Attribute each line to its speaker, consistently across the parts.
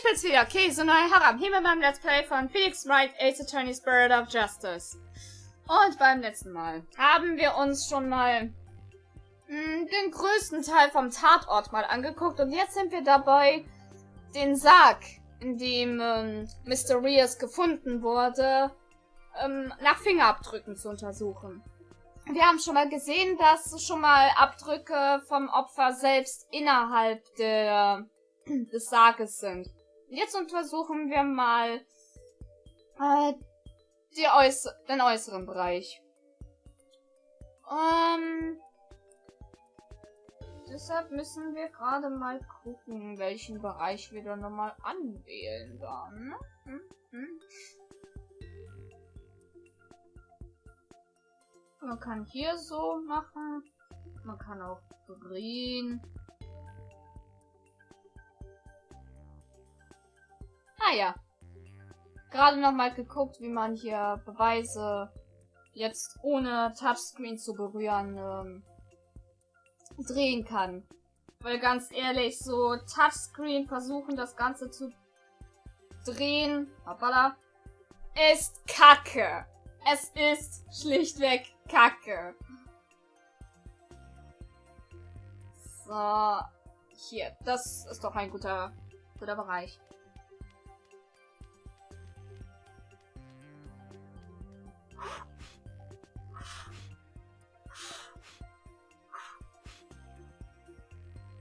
Speaker 1: Ich bin's wieder, Käse neu herab. Hier mit meinem Let's Play von Felix Wright, Ace Attorney Spirit of Justice. Und beim letzten Mal haben wir uns schon mal den größten Teil vom Tatort mal angeguckt. Und jetzt sind wir dabei, den Sarg, in dem Mysterious gefunden wurde, nach Fingerabdrücken zu untersuchen. Wir haben schon mal gesehen, dass schon mal Abdrücke vom Opfer selbst innerhalb des Sarges sind. Jetzt untersuchen wir mal den äußeren Bereich. Deshalb müssen wir gerade mal gucken, welchen Bereich wir dann nochmal anwählen dann. Man kann hier so machen. Man kann auch drehen. Ah ja. Gerade nochmal geguckt, wie man hier Beweise jetzt ohne Touchscreen zu berühren drehen kann. Weil ganz ehrlich, so Touchscreen versuchen das Ganze zu drehen, hoppala, ist Kacke. Es ist schlichtweg Kacke. So, hier, das ist doch ein guter Bereich.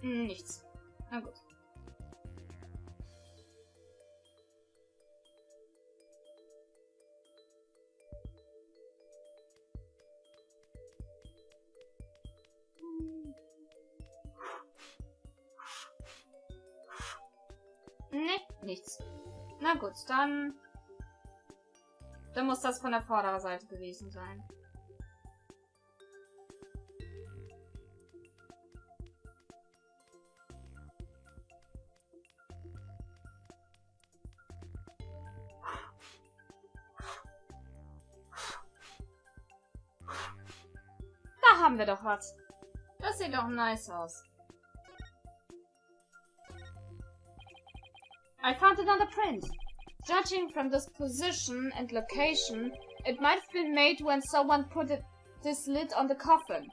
Speaker 1: Nichts. Na gut. Ne, nichts. Na gut, dann muss das von der Vorderseite gewesen sein. Da haben wir doch was. Das sieht doch nice aus. I found it on the print. Judging from this position and location, it might have been made when someone put this lid on the coffin.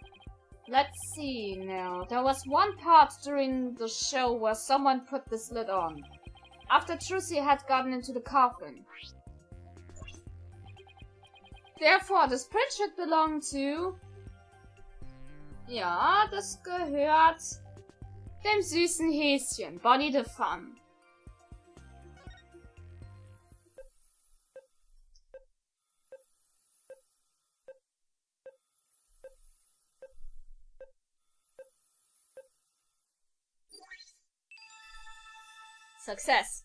Speaker 1: Let's see now. There was one part during the show where someone put this lid on, after Trucy had gotten into the coffin. Therefore, this print should belong to... Ja, das gehört dem süßen Häschen, Bonnie the Fun. Success.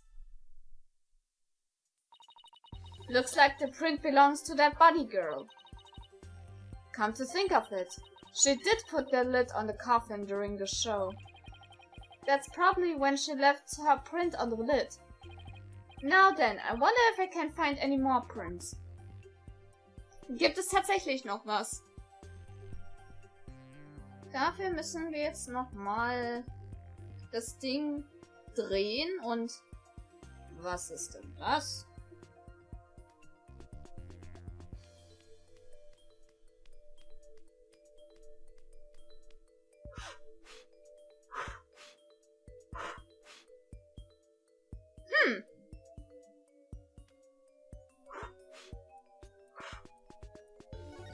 Speaker 1: Looks like the print belongs to that bunny girl. Come to think of it, she did put the lid on the coffin during the show. That's probably when she left her print on the lid. Now then, I wonder if I can find any more prints. Gibt es tatsächlich noch was? Dafür müssen wir jetzt nochmal das Ding drehen und... Was ist denn das?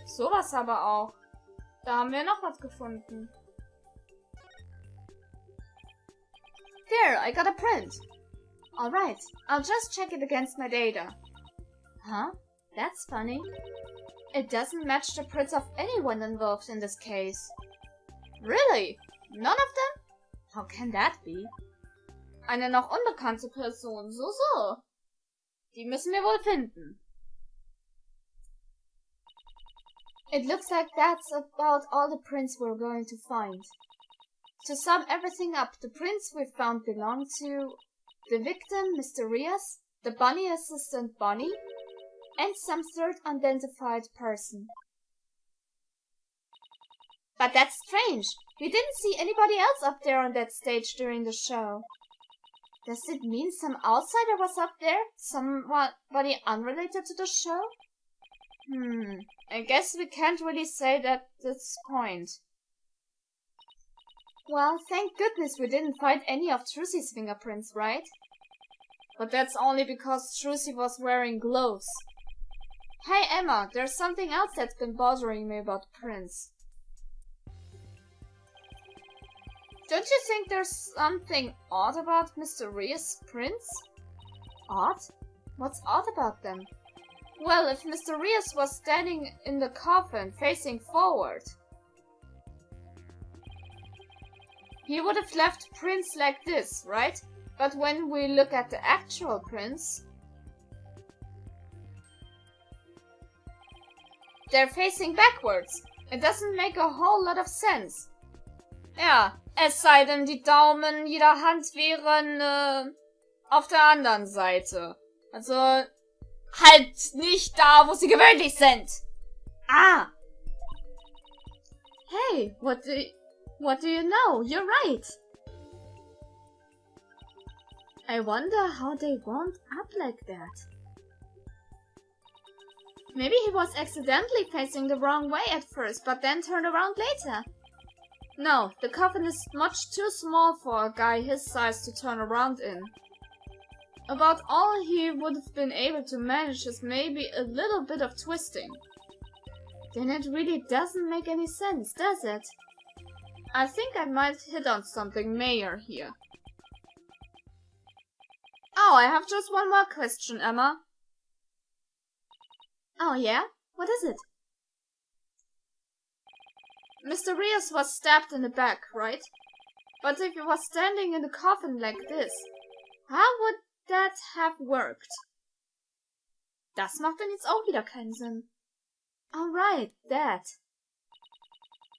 Speaker 1: Sowas aber auch. Da haben wir noch was gefunden. There, I got a print. Alright, I'll just check it against my data. Huh? That's funny. It doesn't match the prints of anyone involved in this case. Really? None of them? How can that be? Eine noch unbekannte Person, so. Die müssen wir wohl finden. It looks like that's about all the prints we're going to find. To sum everything up, the prints we found belong to the victim, Mysterious, the bunny assistant Bonnie, and some third unidentified person. But that's strange. We didn't see anybody else up there on that stage during the show. Does it mean some outsider was up there? Somebody unrelated to the show? I guess we can't really say that at this point. Well, thank goodness we didn't find any of Trucy's fingerprints, right? But that's only because Trucy was wearing gloves. Hey Emma, there's something else that's been bothering me about prints. Don't you think there's something odd about mysterious prints? Odd? What's odd about them? Well, if Mysterious was standing in the coffin facing forward, he would have left prints like this, right? But when we look at the actual prints, they're facing backwards. It doesn't make a whole lot of sense. Ja, es sei denn, die Daumen jeder Hand wären auf der anderen Seite. Also halt nicht da, wo sie gewöhnlich sind. Ah. Hey, what do you know? You're right. I wonder how they wound up like that. Maybe he was accidentally facing the wrong way at first, but then turned around later. No, the coffin is much too small for a guy his size to turn around in. About all he would have been able to manage is maybe a little bit of twisting. Then it really doesn't make any sense, does it? I think I might hit on something major here. Oh, I have just one more question, Emma. Oh yeah? What is it? Mysterious was stabbed in the back, right? But if he was standing in the coffin like this, how would that have worked? Das macht dann jetzt auch wieder keinen Sinn. Alright, that.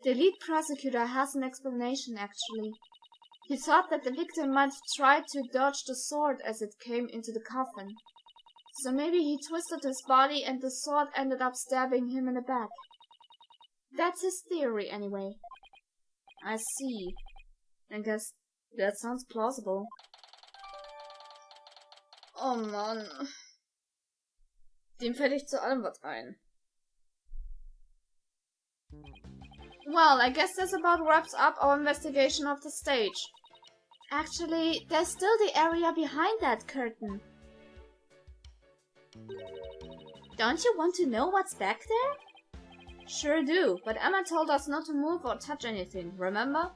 Speaker 1: The lead prosecutor has an explanation actually. He thought that the victim might try to dodge the sword as it came into the coffin. So maybe he twisted his body and the sword ended up stabbing him in the back. That's his theory anyway. I see. I guess that sounds plausible. Oh Mann. Dem fällt echt zu allem was ein. Well, I guess this about wraps up our investigation of the stage. Actually, there's still the area behind that curtain. Don't you want to know what's back there? Sure do, but Emma told us not to move or touch anything, remember?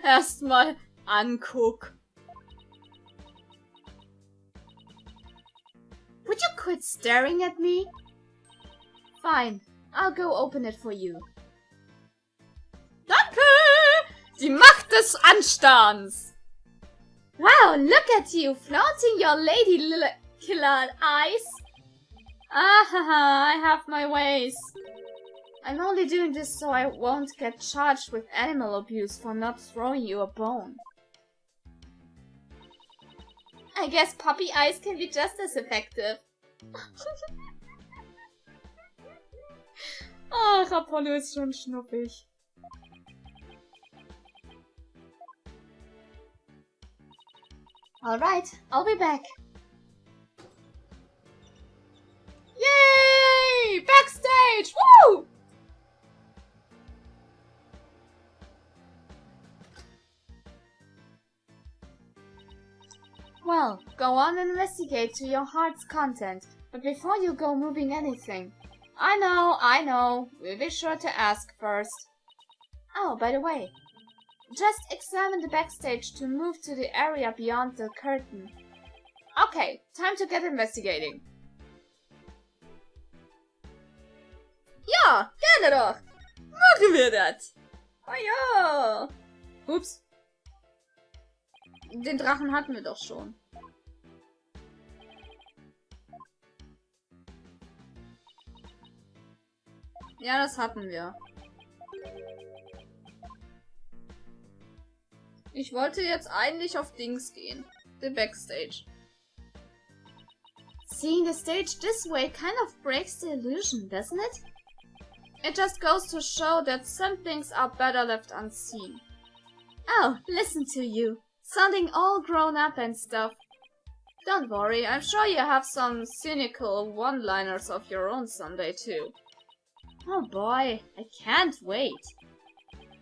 Speaker 1: Erstmal anguck. Would you quit staring at me? Fine, I'll go open it for you. Danke! Die Macht des Anstarrens! Wow, look at you, flaunting your lady killer eyes. Ah, I have my ways. I'm only doing this so I won't get charged with animal abuse for not throwing you a bone. I guess puppy eyes can be just as effective. Ach, Apollo ist schon schnuppig. Alright, I'll be back. Yay! Backstage! Woo! Well, go on and investigate to your heart's content, but before you go moving anything. I know, we'll be sure to ask first. Oh, by the way, just examine the backstage to move to the area beyond the curtain. Okay, time to get investigating. Ja, gerne doch. Machen wir das. Oh ja. Ups. Den Drachen hatten wir doch schon. Ja, das hatten wir. Ich wollte jetzt eigentlich auf Dings gehen. The Backstage. Seeing the stage this way kind of breaks the illusion, doesn't it? It just goes to show that some things are better left unseen. Oh, listen to you. Sounding all grown up and stuff. Don't worry, I'm sure you have some cynical one-liners of your own someday too. Oh boy, I can't wait.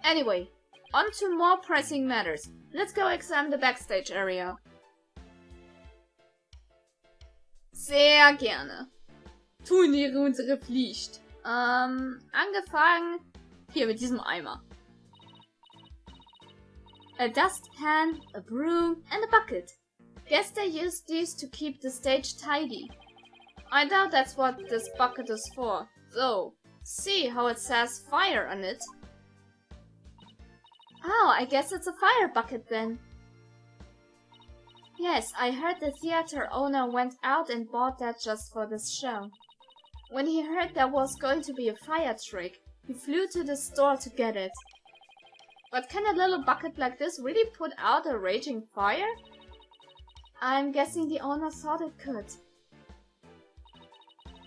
Speaker 1: Anyway, on to more pressing matters. Let's go examine the backstage area. Sehr gerne. Tun wir unsere Pflicht. Angefangen hier mit diesem Eimer. A dustpan, a broom, and a bucket. Guess they use these to keep the stage tidy. I doubt that's what this bucket is for, though. See how it says fire on it? Oh, I guess it's a fire bucket then. Yes, I heard the theater owner went out and bought that just for this show. When he heard there was going to be a fire trick, he flew to the store to get it. But can a little bucket like this really put out a raging fire? I'm guessing the owner thought it could.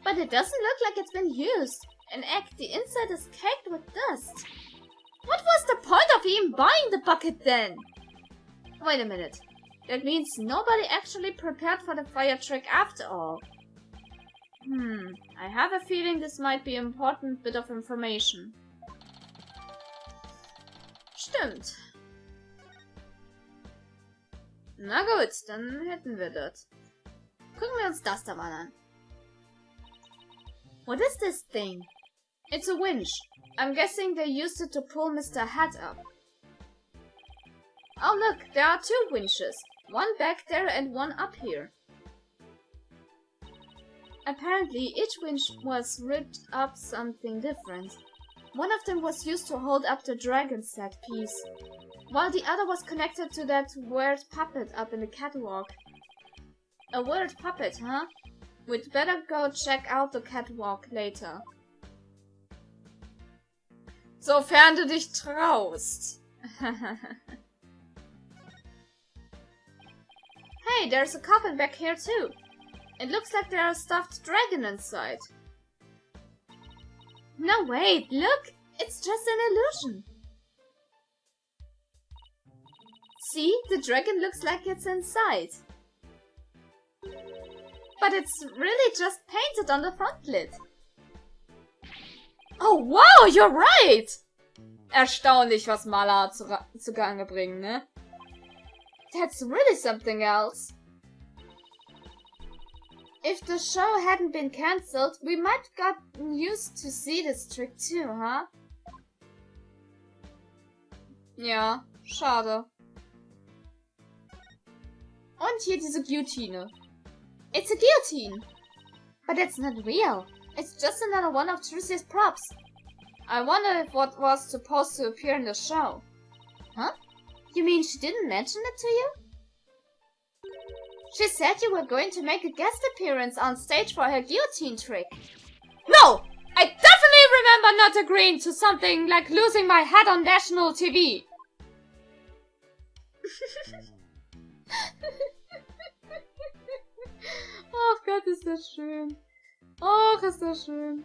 Speaker 1: But it doesn't look like it's been used. In fact, the inside is caked with dust. What was the point of even buying the bucket then? Wait a minute. That means nobody actually prepared for the fire trick after all. I have a feeling this might be an important bit of information. Stimmt. Na gut, dann hätten wir das. Gucken wir uns das da mal an. What is this thing? It's a winch. I'm guessing they used it to pull Mr. Hat up. Oh look, there are two winches. One back there and one up here. Apparently, each winch was rigged up something different. One of them was used to hold up the dragon set piece, while the other was connected to that weird puppet up in the catwalk. A weird puppet, huh? We'd better go check out the catwalk later. Sofern du dich traust. Hey, there's a coffin back here too. It looks like there's a stuffed dragon inside. No, wait, look! It's just an illusion. See, the dragon looks like it's inside. But it's really just painted on the front lid. Oh wow, you're right! Erstaunlich, was Maler zugange bringen, ne? That's really something else. If the show hadn't been cancelled, we might gotten used to see this trick too, huh? Ja, schade. Und hier diese Guillotine. It's a guillotine! But it's not real. It's just another one of Trucy's props. I wonder if what was supposed to appear in the show. Huh? You mean she didn't mention it to you? She said you were going to make a guest appearance on stage for her guillotine trick. No! I definitely remember not agreeing to something like losing my hat on national TV. Oh Gott, ist das schön. Oh, ist das schön.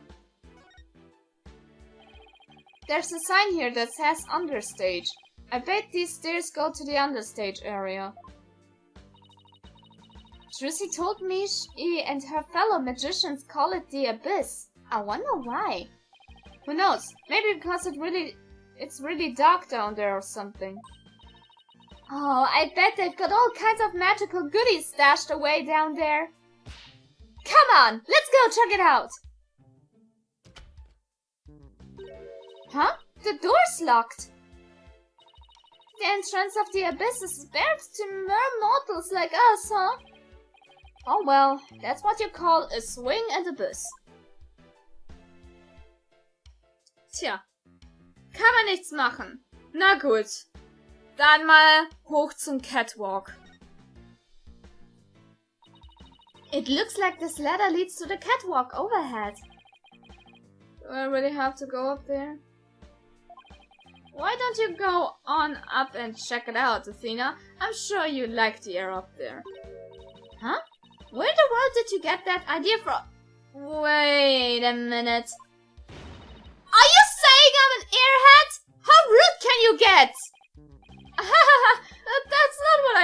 Speaker 1: There's a sign here that says understage. I bet these stairs go to the understage area. Trucy told me she and her fellow magicians call it the abyss. I wonder why. Who knows? Maybe because it's really dark down there or something. Oh, I bet they've got all kinds of magical goodies stashed away down there. Come on, let's go check it out. Huh? The door's locked. The entrance of the abyss is barred to mere mortals like us, huh? Oh well, that's what you call a swing and abyss. Tja, kann man nichts machen. Na gut, dann mal hoch zum Catwalk. It looks like this ladder leads to the catwalk overhead. Do I really have to go up there? Why don't you go on up and check it out, Athena? I'm sure you like the air up there. Huh? Where in the world did you get that idea from? Wait a minute. Are you saying I'm an airhead? How rude can you get? I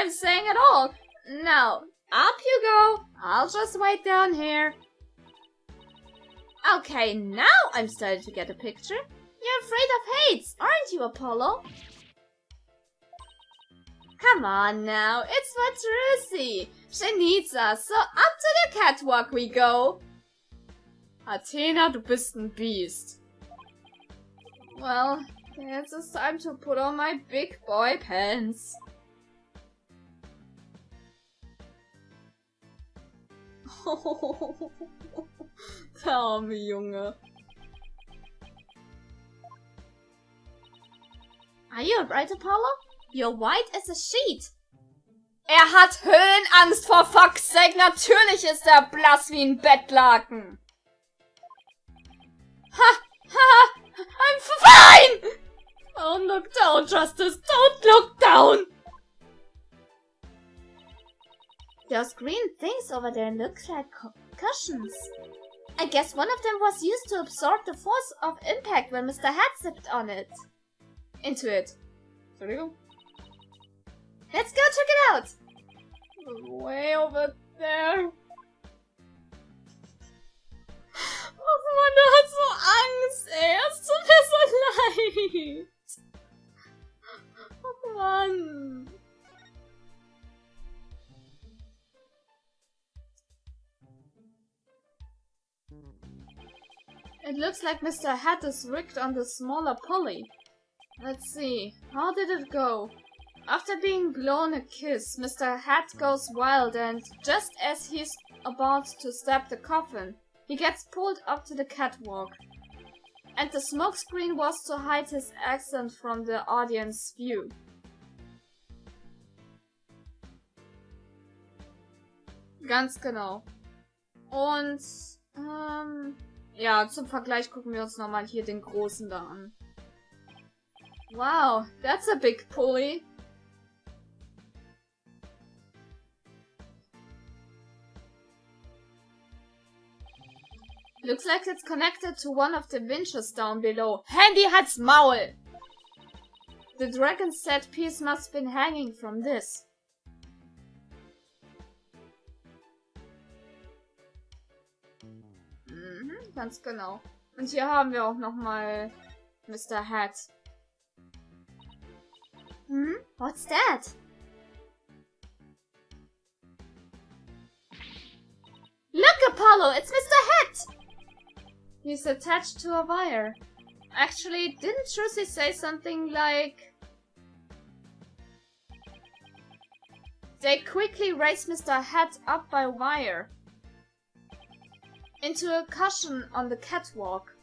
Speaker 1: I'm saying at all. Now, up you go. I'll just wait down here. Okay, now I'm starting to get a picture. You're afraid of heights, aren't you, Apollo? Come on now, it's for Trucy. She needs us, so up to the catwalk we go. Athena, du bist ein Biest. Well, it's time to put on my big boy pants. Der arme Junge. Are you alright, Apollo? You're white as a sheet. Hat Höhenangst, for fuck's sake. Natürlich ist er blass wie ein Bettlaken. Ha! Ha! I'm fine! Don't look down, Justice. Don't look down! Those green things over there look like cushions. I guess one of them was used to absorb the force of impact when Mr. Hat sipped on it. Into it. Entschuldigung. Let's go check it out! Way over there. Oh Mann, der hat so Angst, ey. Es tut mir so leid. Oh Mann. It looks like Mr. Hat is rigged on the smaller pulley. Let's see, how did it go? After being blown a kiss, Mr. Hat goes wild and, just as he's about to stab the coffin, he gets pulled up to the catwalk. And the smokescreen was to hide his accent from the audience view. Ganz genau. Und, ja, zum Vergleich gucken wir uns nochmal hier den großen da an. Wow, that's a big pulley. Looks like it's connected to one of the winches down below. Handy hat's Maul! The dragon's set piece must have been hanging from this. Mhm, ganz genau. Und hier haben wir auch nochmal Mr. Hat. Hmm? What's that? Look, Apollo! It's Mr. Hat! He's attached to a wire. Actually, didn't Trucy say something like... They quickly raise Mr. Hat up by wire into a cushion on the catwalk.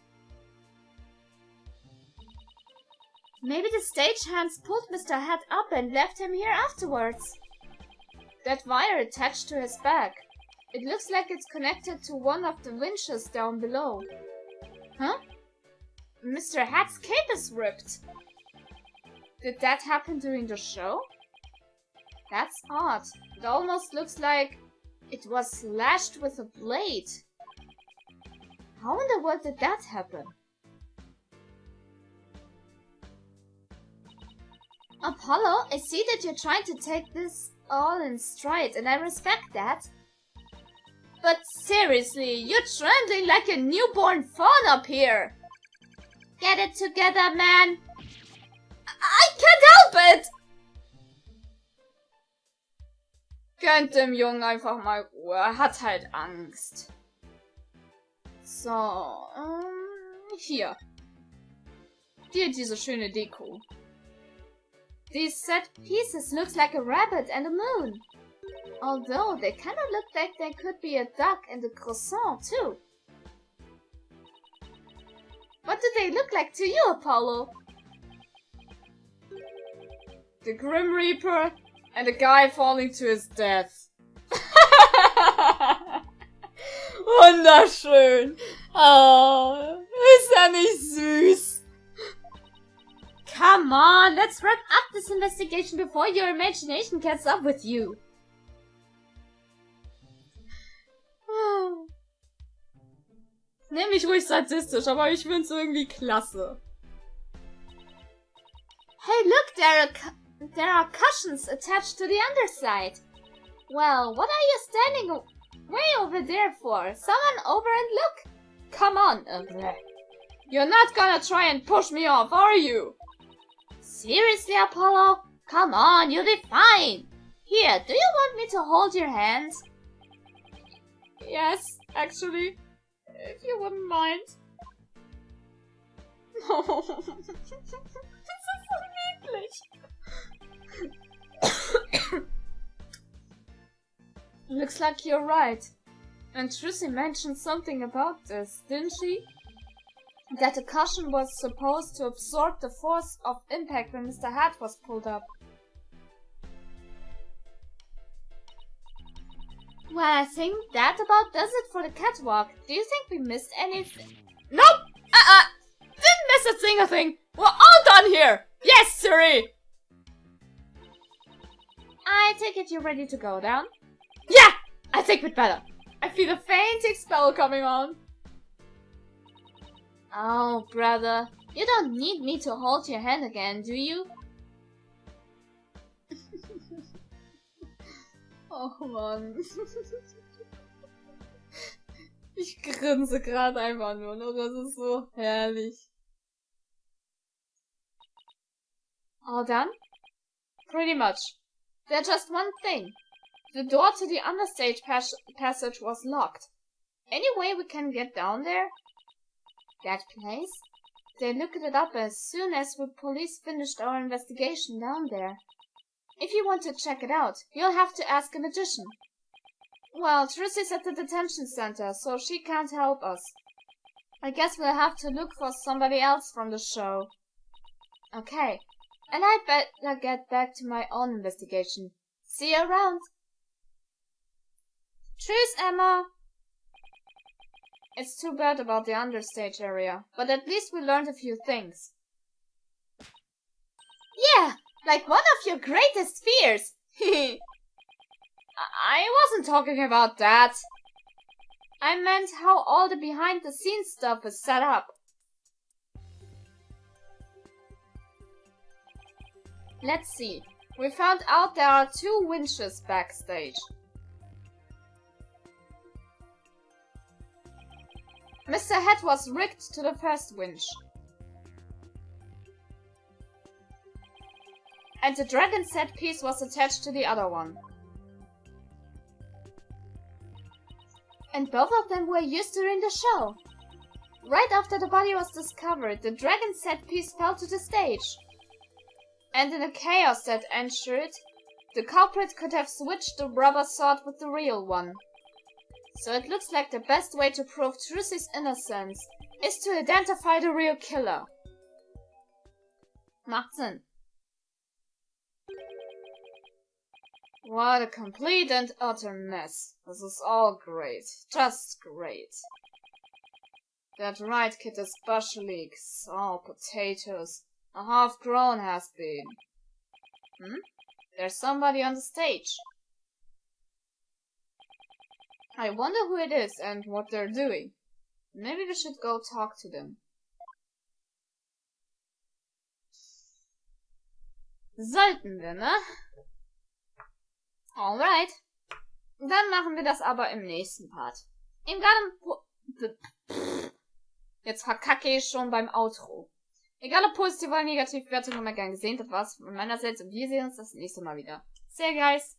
Speaker 1: Maybe the stagehands pulled Mr. Hat up and left him here afterwards. That wire attached to his back. It looks like it's connected to one of the winches down below. Huh? Mr. Hat's cape is ripped. Did that happen during the show? That's odd. It almost looks like it was slashed with a blade. How in the world did that happen? Apollo, I see that you're trying to take this all in stride, and I respect that. But seriously, you're trembling like a newborn fawn up here. Get it together, man. I can't help it. Gönnt dem Jungen einfach mal Ruhe. Er hat halt Angst. So, hier. Dir diese schöne Deko. These set pieces looks like a rabbit and a moon. Although they kinda look like they could be a duck and a croissant too. What do they look like to you, Apollo? The Grim Reaper and a guy falling to his death. Wunderschön. Oh, ist er nicht süß? Come on, let's wrap up this investigation before your imagination catches up with you. Nenn mich ruhig sadistisch, aber ich find's irgendwie klasse. Hey, look, There are cushions attached to the underside. Well, what are you standing way over there for? Someone over and look. Come on, you're not gonna try and push me off, are you? Seriously, Apollo? Come on, you'll be fine. Here, do you want me to hold your hand? Yes, actually, if you wouldn't mind. No, this is so niedlich. Looks like you're right. And Trissy mentioned something about this, didn't she? That the cushion was supposed to absorb the force of impact when Mr. Hat was pulled up. Well, I think that about does it for the catwalk. Do you think we missed anything? Nope! Didn't miss a single thing! We're all done here! Yes, sirree! I take it you're ready to go down? Yeah! I think we'd better. I feel a fainting spell coming on. Oh, brother. You don't need me to hold your hand again, do you? Oh Mann. Ich grinse gerade einfach nur, ne? Das ist so herrlich. All done? Pretty much. There's just one thing. The door to the understage passage was locked. Any way we can get down there? That place? They looked it up as soon as the police finished our investigation down there. If you want to check it out, you'll have to ask a magician. Well, Trissy's at the detention center, so she can't help us. I guess we'll have to look for somebody else from the show. Okay, and I'd better get back to my own investigation. See you around. Tschüss, Emma. It's too bad about the understage area, but at least we learned a few things. Yeah, like one of your greatest fears. I wasn't talking about that. I meant how all the behind-the-scenes stuff is set up. Let's see. We found out there are 2 winches backstage. Mr. Head was rigged to the first winch. And the dragon set piece was attached to the other one. And both of them were used during the show. Right after the body was discovered, the dragon set piece fell to the stage. And in the chaos that ensued, the culprit could have switched the rubber sword with the real one. So it looks like the best way to prove Trussy's innocence is to identify the real killer. Macht Sinn. What a complete and utter mess. This is all great. Just great. That Wright kid especially. Oh, potatoes. A half-grown has been. There's somebody on the stage. I wonder who it is and what they're doing. Maybe we should go talk to them. Sollten wir, ne? Alright. Dann machen wir das aber im nächsten Part. Jetzt verkacke ich schon beim Outro. Egal ob positiv oder negativ, Bewertung immer gern gesehen. Das war's von meiner Seite und wir sehen uns das nächste Mal wieder. See you guys!